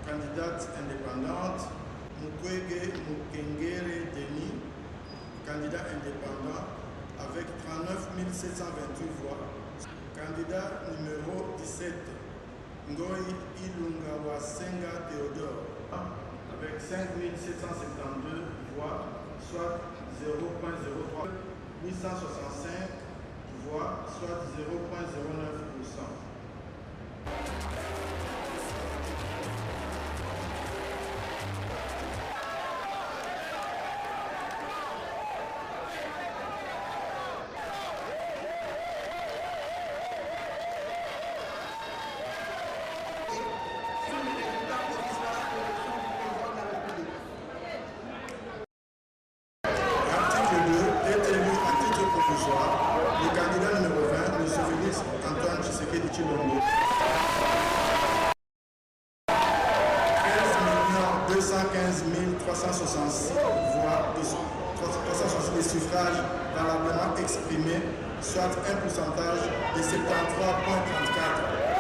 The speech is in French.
candidate indépendante. Mukwege Mukengere Denis, candidat indépendant, avec 39 728 voix. Candidat numéro 17, Ngoi Ilungawasenga Théodore, avec 5 772 voix, soit 0,03. 865 voix, soit 0,09%. Le candidat numéro 20, M. Félix Antoine Tshisekedi Tshilombo. 13 215 366 voix, 366 des suffrages valablement exprimés, soit un pourcentage de 73,34%.